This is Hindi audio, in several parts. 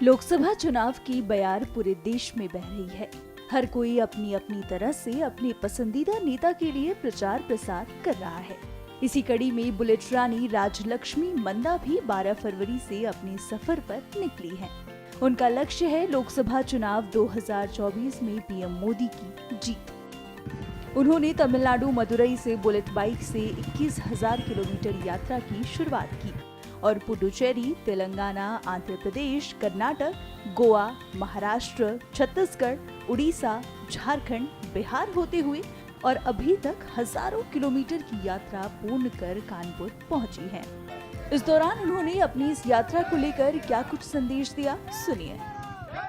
लोकसभा चुनाव की बयार पूरे देश में बह रही है। हर कोई अपनी अपनी तरह से अपने पसंदीदा नेता के लिए प्रचार प्रसार कर रहा है। इसी कड़ी में बुलेट रानी राजलक्ष्मी मंदा भी 12 फरवरी से अपने सफर पर निकली हैं। उनका लक्ष्य है लोकसभा चुनाव 2024 में पीएम मोदी की जीत। उन्होंने तमिलनाडु मदुरई से बुलेट बाइक से 21,000 किलोमीटर यात्रा की शुरुआत की और पुडुचेरी, तेलंगाना, आंध्र प्रदेश, कर्नाटक, गोवा, महाराष्ट्र, छत्तीसगढ़, उड़ीसा, झारखंड, बिहार होते हुए और अभी तक हजारों किलोमीटर की यात्रा पूर्ण कर कानपुर पहुंची है। इस दौरान उन्होंने अपनी इस यात्रा को लेकर क्या कुछ संदेश दिया, सुनिए।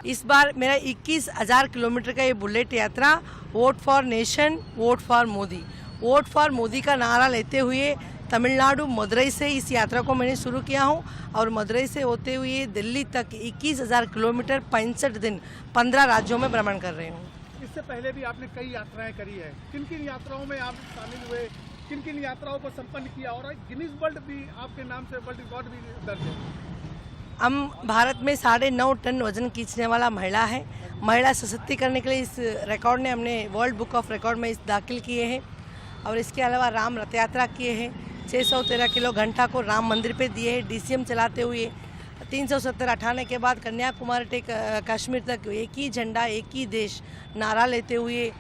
इस बार मेरा 21,000 किलोमीटर का ये बुलेट यात्रा vote for nation, vote for Modi, vote for Modi का नारा लेते हुए तमिलनाडु मदुरई से इस यात्रा को मैंने शुरू किया हूँ और मदुरई से होते हुए दिल्ली तक 21,000 किलोमीटर 65 दिन 15 राज्यों में भ्रमण कर रही हूँ। इससे पहले भी आपने कई यात्राएं करी है, किन किन यात्राओं में आप शामिल हुए, किन किन यात्राओं को संपन्न किया और गिनीज वर्ल्ड भी आपके नाम से वर्ल्ड रिकॉर्ड भी दर्ज है? हम भारत में 9.5 टन वजन खींचने वाला महिला है। महिला सशक्तिकरण के लिए इस रिकॉर्ड ने हमने वर्ल्ड बुक ऑफ रिकॉर्ड में इस दाखिल किए हैं और इसके अलावा राम रथ यात्रा किए हैं। 613 किलो घंटा को राम मंदिर पे दिए हैं डीसीएम चलाते हुए। 370 हटाने के बाद कन्याकुमारी से कश्मीर तक एक ही झंडा, एक ही देश नारा लेते हुए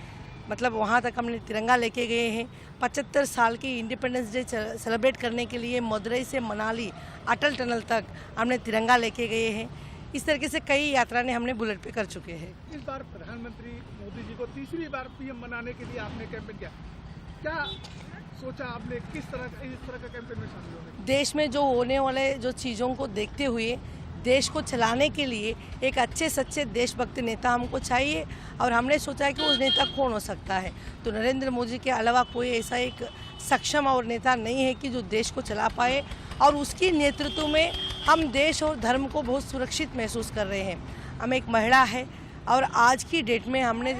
मतलब वहाँ तक हमने तिरंगा लेके गए हैं। 75 साल की इंडिपेंडेंस डे सेलिब्रेट करने के लिए मदुरई से मनाली अटल टनल तक हमने तिरंगा लेके गए हैं। इस तरीके से कई यात्राएं हमने बुलेट पे कर चुके हैं। इस बार प्रधानमंत्री मोदी जी को तीसरी बार पीएम बनाने के लिए आपने कैंपेन किया, क्या सोचा आपने, किस तरह का कैंपेन में शामिल होने? देश में जो होने वाले जो चीज़ों को देखते हुए देश को चलाने के लिए एक अच्छे सच्चे देशभक्त नेता हमको चाहिए और हमने सोचा है कि उस नेता कौन हो सकता है। तो नरेंद्र मोदी के अलावा कोई ऐसा एक सक्षम और नेता नहीं है कि जो देश को चला पाए और उसकी नेतृत्व में हम देश और धर्म को बहुत सुरक्षित महसूस कर रहे हैं। हम एक महिला है और आज की डेट में हमने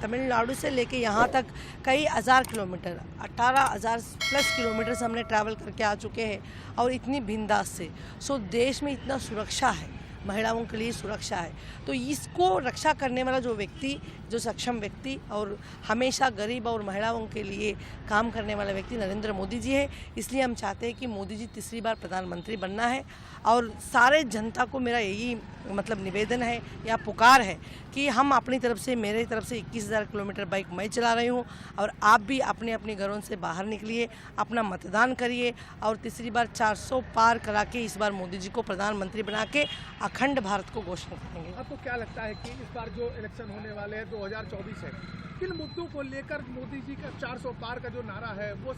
तमिलनाडु से लेके यहाँ तक कई हज़ार किलोमीटर 18,000 प्लस किलोमीटर से हमने ट्रैवल करके आ चुके हैं और इतनी बिंदास से। सो देश में इतना सुरक्षा है, महिलाओं के लिए सुरक्षा है, तो इसको रक्षा करने वाला जो व्यक्ति, जो सक्षम व्यक्ति और हमेशा गरीब और महिलाओं के लिए काम करने वाला व्यक्ति नरेंद्र मोदी जी है। इसलिए हम चाहते हैं कि मोदी जी तीसरी बार प्रधानमंत्री बनना है और सारे जनता को मेरा यही निवेदन है या पुकार है कि हम अपनी तरफ से, मेरे तरफ से 21,000 किलोमीटर बाइक मैं चला रही हूँ और आप भी अपने अपने घरों से बाहर निकलिए, अपना मतदान करिए और तीसरी बार 400 पार करा के इस बार मोदी जी को प्रधानमंत्री बना के अखंड भारत को घोषणा करेंगे। आपको क्या लगता है कि इस बार जो इलेक्शन होने वाले हैं 2024 है, किन मुद्दों को लेकर मोदी जी का 400 पार का जो नारा है वो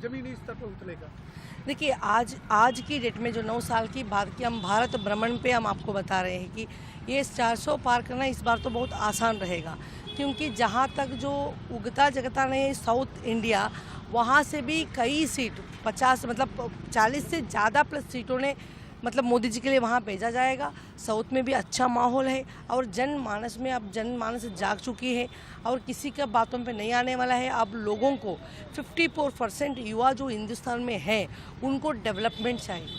जमीनी स्तर पर उतरेगा? देखिए, आज की डेट में जो 9 साल की बात की हम भारत भ्रमण पे हम आपको बता रहे हैं कि ये 400 पार करना इस बार तो बहुत आसान रहेगा, क्योंकि जहाँ तक जो उगता जगता नहीं है साउथ इंडिया, वहाँ से भी कई सीट 40 से ज़्यादा प्लस सीटों ने मोदी जी के लिए वहाँ भेजा जाएगा। साउथ में भी अच्छा माहौल है और जनमानस में अब जनमानस जाग चुकी है और किसी का बातों पे नहीं आने वाला है। अब लोगों को 54% युवा जो हिंदुस्तान में है उनको डेवलपमेंट चाहिए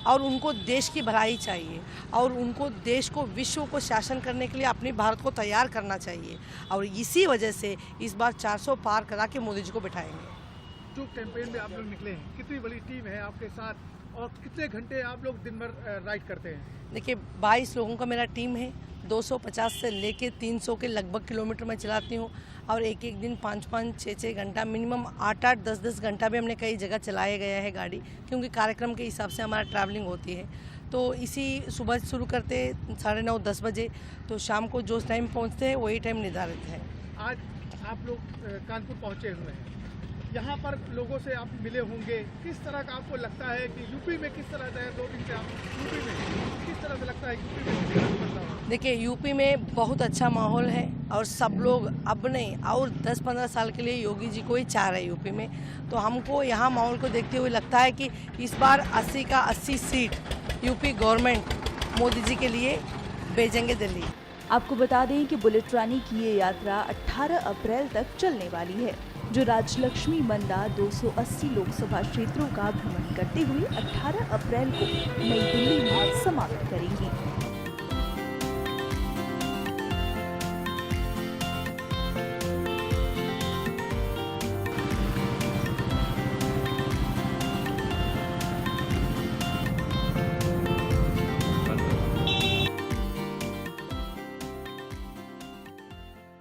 और उनको देश की भलाई चाहिए और उनको देश को, विश्व को शासन करने के लिए अपने भारत को तैयार करना चाहिए और इसी वजह से इस बार 400 पार करा के मोदी जी को बिठाएंगे। जो कैंपेन में आप लोग निकले हैं, कितनी बड़ी टीम है आपके साथ और कितने घंटे आप लोग दिन भर राइड करते हैं? देखिए, 22 लोगों का मेरा टीम है। 250 से लेके 300 के लगभग किलोमीटर मैं चलाती हूँ और एक दिन 5-5, 6-6 घंटा, मिनिमम 8-8, 10-10 घंटा भी हमने कई जगह चलाया गया है गाड़ी, क्योंकि कार्यक्रम के हिसाब से हमारा ट्रैवलिंग होती है। तो इसी सुबह शुरू करते 9:30-10 बजे, तो शाम को जो टाइम पहुँचते हैं वही टाइम निर्धारित है। आज आप लोग कानपुर पहुँचे हुए हैं, यहाँ पर लोगों से आप मिले होंगे, किस तरह का आपको लगता है कि यूपी में किस तरह से 2 दिन से आप यूपी में किस तरह से लगता है यूपी में किस तरह से बदलाव? देखिए, यूपी में बहुत अच्छा माहौल है और सब लोग अब नहीं और 10-15 साल के लिए योगी जी को ही चाह रहे हैं यूपी में। तो हमको यहाँ माहौल को देखते हुए लगता है कि इस बार 80 का 80 seat UP government Modi ji के लिए भेजेंगे दिल्ली। आपको बता दें कि बुलेट रानी की ये यात्रा 18 अप्रैल तक चलने वाली है। जो राजलक्ष्मी मंदा 280 लोकसभा क्षेत्रों का भ्रमण करते हुए 18 अप्रैल को नई दिल्ली में समाप्त करेंगी।